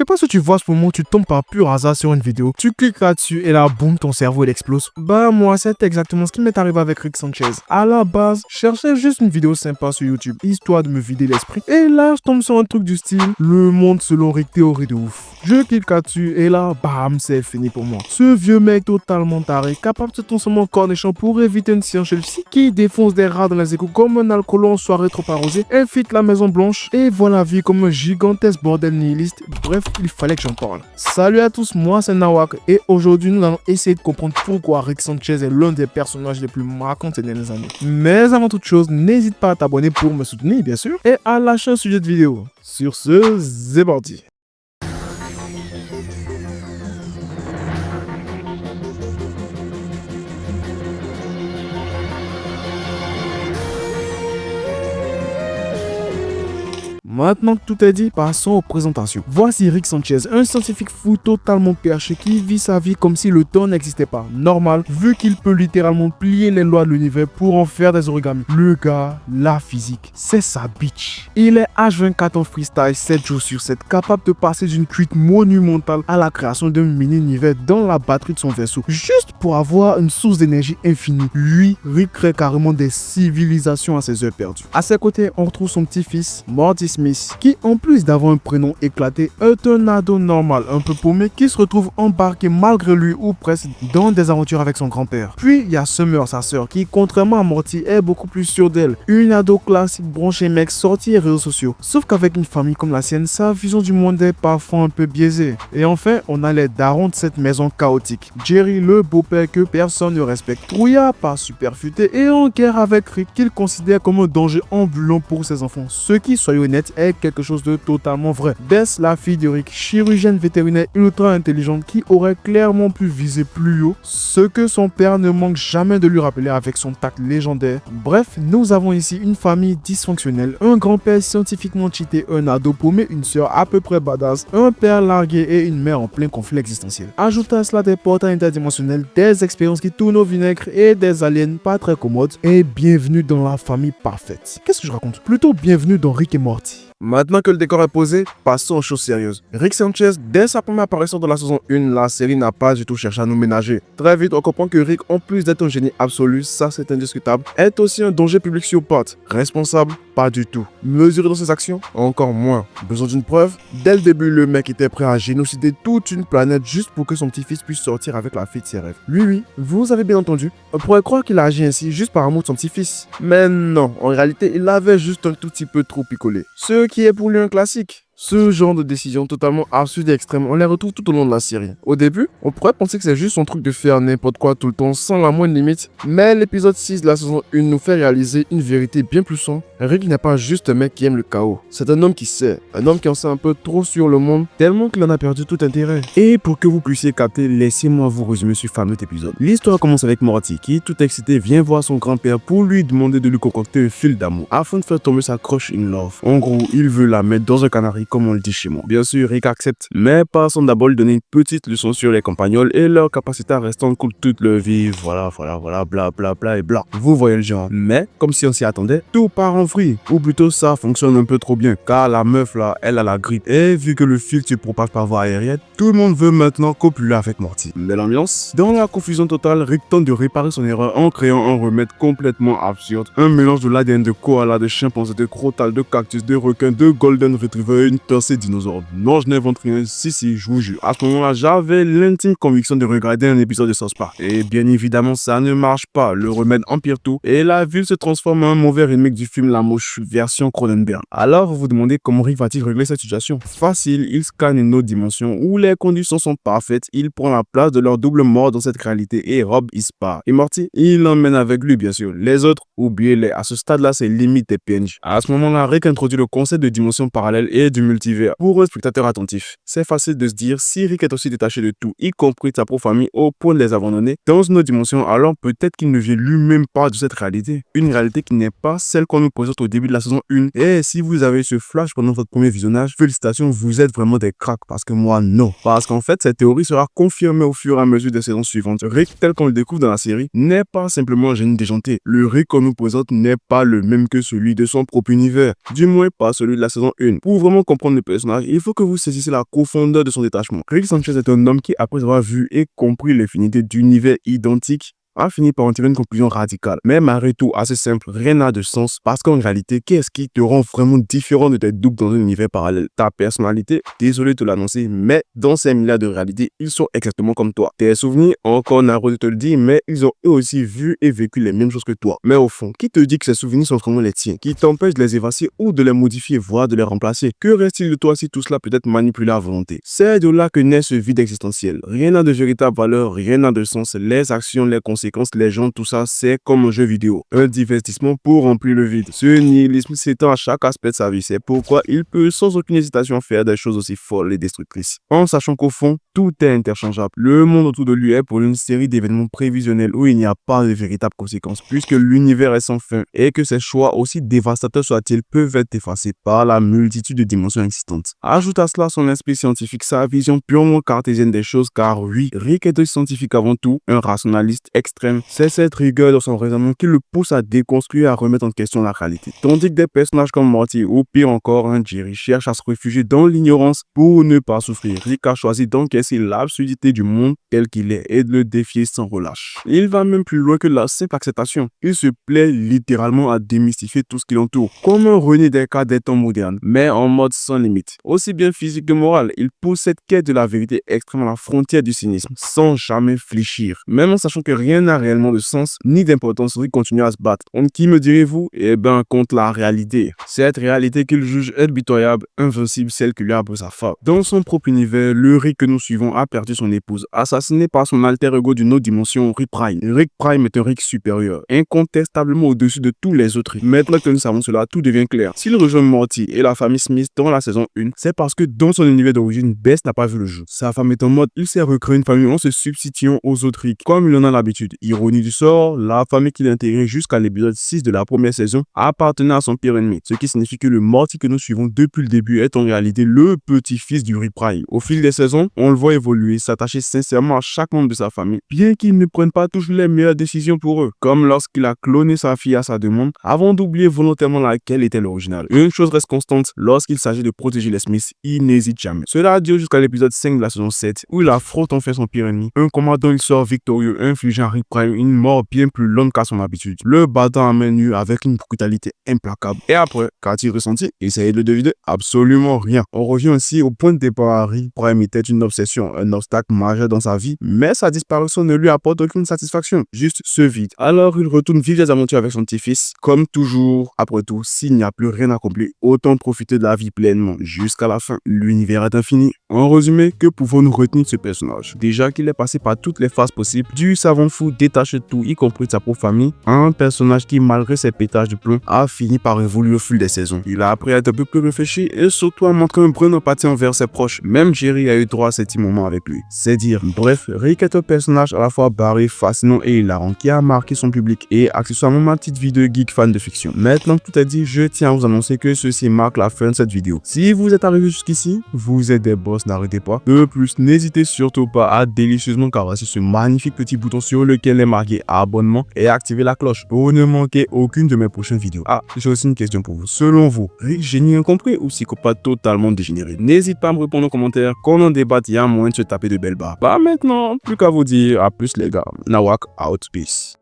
sais pas si tu vois ce moment où tu tombes par pur hasard sur une vidéo, tu cliques là-dessus et là, boum, ton cerveau il explose. Bah moi, c'est exactement ce qui m'est arrivé avec Rick Sanchez. À la base, je cherchais juste une vidéo sympa sur YouTube, histoire de me vider l'esprit. Et là, je tombe sur un truc du style, le monde selon Rick, théorie de ouf. Je clique là-dessus et là, bam, c'est fini pour moi. Ce vieux mec totalement taré, capable de se transformer en cornichon pour éviter une science Chelsea, qui défonce des rats dans les égouts comme un alcoolo en soirée trop arrosée, infiltre la Maison Blanche et voit la vie comme un gigantesque bordel nihiliste. Bref, il fallait que j'en parle. Salut à tous, moi c'est Nawak et aujourd'hui nous allons essayer de comprendre pourquoi Rick Sanchez est l'un des personnages les plus marquants ces dernières années. Mais avant toute chose, n'hésite pas à t'abonner pour me soutenir bien sûr et à lâcher un sujet de vidéo. Sur ce, c'est parti. Maintenant que tout est dit, passons aux présentations. Voici Rick Sanchez, un scientifique fou totalement perché qui vit sa vie comme si le temps n'existait pas. Normal, vu qu'il peut littéralement plier les lois de l'univers pour en faire des origamis. Le gars, la physique, c'est sa bitch. Il est H24 en freestyle 7 jours sur 7, capable de passer d'une cuite monumentale à la création d'un mini-univers dans la batterie de son vaisseau, juste pour avoir une source d'énergie infinie. Lui, Rick crée carrément des civilisations à ses heures perdues. À ses côtés, on retrouve son petit-fils, Morty Smith, qui en plus d'avoir un prénom éclaté est un ado normal un peu paumé qui se retrouve embarqué malgré lui ou presque dans des aventures avec son grand-père. Puis il y a Summer, sa sœur, qui contrairement à Morty est beaucoup plus sûre d'elle, une ado classique branchée mec sortie et réseaux sociaux. Sauf qu'avec une famille comme la sienne, sa vision du monde est parfois un peu biaisée. Et enfin, on a les darons de cette maison chaotique. Jerry, le beau-père que personne ne respecte, trouillard pas super futé et en guerre avec Rick qu'il considère comme un danger ambulant pour ses enfants. Ce qui, soyons honnêtes, est quelque chose de totalement vrai. Bess, la fille de Rick, chirurgienne vétérinaire ultra intelligente qui aurait clairement pu viser plus haut, ce que son père ne manque jamais de lui rappeler avec son tact légendaire. Bref, nous avons ici une famille dysfonctionnelle, un grand-père scientifiquement cheaté, un ado paumé, une sœur à peu près badass, un père largué et une mère en plein conflit existentiel. Ajoutez à cela des portails interdimensionnels, des expériences qui tournent au vinaigre et des aliens pas très commodes, et bienvenue dans la famille parfaite. Qu'est-ce que je raconte? Plutôt bienvenue dans Rick et Morty. Maintenant que le décor est posé, passons aux choses sérieuses. Rick Sanchez, dès sa première apparition dans la saison 1, la série n'a pas du tout cherché à nous ménager. Très vite, on comprend que Rick, en plus d'être un génie absolu, ça c'est indiscutable, est aussi un danger public sur pattes. Responsable? Pas du tout. Mesuré dans ses actions? Encore moins. Besoin d'une preuve? Dès le début, le mec était prêt à génocider toute une planète juste pour que son petit-fils puisse sortir avec la fille de ses rêves. Oui, vous avez bien entendu. On pourrait croire qu'il a agi ainsi juste par amour de son petit-fils. Mais non, en réalité, il avait juste un tout petit peu trop picolé. Ce qui est pour lui un classique. Ce genre de décision totalement absurde et extrême, on les retrouve tout au long de la série. Au début, on pourrait penser que c'est juste son truc de faire n'importe quoi tout le temps sans la moindre limite, mais l'épisode 6 de la saison 1 nous fait réaliser une vérité bien plus sombre. Rick n'est pas juste un mec qui aime le chaos, c'est un homme qui sait, un homme qui en sait un peu trop sur le monde, tellement qu'il en a perdu tout intérêt. Et pour que vous puissiez capter, laissez-moi vous résumer ce fameux épisode. L'histoire commence avec Morty qui, tout excité, vient voir son grand-père pour lui demander de lui concocter un fil d'amour afin de faire tomber sa crush in love. En gros, il veut la mettre dans un canari comme on le dit chez moi. Bien sûr, Rick accepte, mais passons d'abord lui donner une petite leçon sur les campagnols et leur capacité à rester en couple toute leur vie, voilà, bla bla bla et bla. Vous voyez le genre. Mais, comme si on s'y attendait, tout part en vrille. Ou plutôt ça fonctionne un peu trop bien, car la meuf là, elle a la grippe. Et vu que le fil se propage par voie aérienne, tout le monde veut maintenant copuler avec Morty. Mais l'ambiance? Dans la confusion totale, Rick tente de réparer son erreur en créant un remède complètement absurde. Un mélange de l'ADN de koala, de chimpanzé, de crotal, de cactus, de requin, de golden retriever et une percée dinosaure. Non, je n'invente rien. Si, je vous jure. À ce moment-là, j'avais l'intime conviction de regarder un épisode de South Park. Et bien évidemment, ça ne marche pas. Le remède empire tout et la ville se transforme en un mauvais remake du film La Mouche version Cronenberg. Alors, vous vous demandez comment Rick va-t-il régler cette situation? Facile, il scanne une autre dimension où les conditions sont parfaites. Il prend la place de leur double mort dans cette réalité et Rob il se part. Et Morty, il l'emmène avec lui, bien sûr. Les autres, oubliez-les. À ce stade-là, c'est limite des PNJ. À ce moment-là, Rick introduit le concept de dimension parallèle et du multivers. Pour un spectateur attentif, c'est facile de se dire si Rick est aussi détaché de tout, y compris de sa propre famille, au point de les abandonner dans une autre dimension, alors peut-être qu'il ne vient lui-même pas de cette réalité. Une réalité qui n'est pas celle qu'on nous présente au début de la saison 1. Et si vous avez eu ce flash pendant votre premier visionnage, félicitations, vous êtes vraiment des cracks, parce que moi, non. Parce qu'en fait, cette théorie sera confirmée au fur et à mesure des saisons suivantes. Rick, tel qu'on le découvre dans la série, n'est pas simplement un génie déjanté. Le Rick qu'on nous présente n'est pas le même que celui de son propre univers. Du moins, pas celui de la saison 1. Pour vraiment comprendre comprendre le personnage, il faut que vous saisissiez la profondeur de son détachement. Rick Sanchez est un homme qui, après avoir vu et compris l'infinité d'univers identiques, a fini par en tirer une conclusion radicale. Mais malgré tout, assez simple, rien n'a de sens parce qu'en réalité, qu'est-ce qui te rend vraiment différent de tes doubles dans un univers parallèle? Ta personnalité, désolé de te l'annoncer, mais dans ces milliards de réalités, ils sont exactement comme toi. Tes souvenirs, encore Naruto te le dit, mais ils ont eux aussi vu et vécu les mêmes choses que toi. Mais au fond, qui te dit que ces souvenirs sont vraiment les tiens? Qui t'empêche de les effacer ou de les modifier, voire de les remplacer? Que reste-t-il de toi si tout cela peut être manipulé à volonté? C'est de là que naît ce vide existentiel. Rien n'a de véritable valeur, rien n'a de sens. Les actions, les conséquences, les gens, tout ça, c'est comme un jeu vidéo. Un divertissement pour remplir le vide. Ce nihilisme s'étend à chaque aspect de sa vie. C'est pourquoi il peut sans aucune hésitation faire des choses aussi folles et destructrices. En sachant qu'au fond, tout est interchangeable. Le monde autour de lui est pour une série d'événements prévisionnels où il n'y a pas de véritables conséquences puisque l'univers est sans fin et que ses choix, aussi dévastateurs soient-ils, peuvent être effacés par la multitude de dimensions existantes. Ajoute à cela son esprit scientifique, sa vision purement cartésienne des choses, car oui, Rick est un scientifique avant tout, un rationaliste extrême. C'est cette rigueur dans son raisonnement qui le pousse à déconstruire et à remettre en question la réalité. Tandis que des personnages comme Morty ou pire encore un Jerry cherchent à se réfugier dans l'ignorance pour ne pas souffrir. Rick a choisi d'encaisser l'absurdité du monde tel qu'il est et de le défier sans relâche. Il va même plus loin que la simple acceptation. Il se plaît littéralement à démystifier tout ce qui l'entoure, comme un René Descartes des temps modernes, mais en mode sans limite. Aussi bien physique que moral, il pousse cette quête de la vérité extrême à la frontière du cynisme, sans jamais fléchir. Même en sachant que rien n'a réellement de sens ni d'importance, Rick continue à se battre. Contre qui me direz-vous? Eh ben, contre la réalité. Cette réalité qu'il juge impitoyable, invincible, celle qui lui a sa femme. Dans son propre univers, le Rick que nous suivons a perdu son épouse, assassiné par son alter ego d'une autre dimension, Rick Prime. Rick Prime est un Rick supérieur, incontestablement au-dessus de tous les autres Rick. Maintenant que nous savons cela, tout devient clair. S'il rejoint Morty et la famille Smith dans la saison 1, c'est parce que dans son univers d'origine, Bess n'a pas vu le jeu. Sa femme est en mode, il s'est recréé une famille en se substituant aux autres Rick, comme il en a l'habitude. Ironie du sort, la famille qu'il a intégrée jusqu'à l'épisode 6 de la première saison appartenait à son pire ennemi, ce qui signifie que le Morty que nous suivons depuis le début est en réalité le petit-fils du Rick Prime. Au fil des saisons, on le voit évoluer, s'attacher sincèrement à chaque membre de sa famille, bien qu'il ne prenne pas toujours les meilleures décisions pour eux, comme lorsqu'il a cloné sa fille à sa demande, avant d'oublier volontairement laquelle était l'original. Une chose reste constante, lorsqu'il s'agit de protéger les Smiths, il n'hésite jamais. Cela dure jusqu'à l'épisode 5 de la saison 7, où il affronte enfin son pire ennemi, un combat dont il sort victorieux, infligeant à Rick Prime une mort bien plus longue qu'à son habitude, le battant à main nue avec une brutalité implacable. Et après, qu'a-t-il ressenti? Essayez de le deviner, absolument rien. On revient aussi au point de départ. Rick Prime était une obsession, un obstacle majeur dans sa vie, mais sa disparition ne lui apporte aucune satisfaction, juste ce vide. Alors il retourne vivre des aventures avec son petit-fils, comme toujours. Après tout, s'il n'y a plus rien à accomplir, autant profiter de la vie pleinement jusqu'à la fin. L'univers est infini. En résumé, que pouvons-nous retenir de ce personnage? Déjà qu'il est passé par toutes les phases possibles, du savant fou détaché de tout, y compris de sa propre famille, un personnage qui, malgré ses pétages de plomb, a fini par évoluer au fil des saisons. Il a appris à être un peu plus réfléchi et surtout à montrer un brin d'empathie envers ses proches. Même Jerry a eu droit à ces petits moments avec lui. C'est dire. Bref, Rick est un personnage à la fois barré, fascinant et hilarant qui a marqué son public et accessoirement ma petite vie de geek fan de fiction. Maintenant que tout est dit, je tiens à vous annoncer que ceci marque la fin de cette vidéo. Si vous êtes arrivé jusqu'ici, vous êtes des boss, n'arrêtez pas. De plus, n'hésitez surtout pas à délicieusement caresser ce magnifique petit bouton sur lequel est marqué abonnement et activer la cloche pour ne manquer aucune de mes prochaines vidéos. Ah, j'ai aussi une question pour vous. Selon vous, Rick génie incompris ou psychopathe totalement dégénéré? N'hésitez pas à me répondre en commentaire. Qu'on en débatte, il y a moyen de se taper de belles barres. Bah maintenant, plus qu'à vous dire, à plus les gars. Nawak out, peace.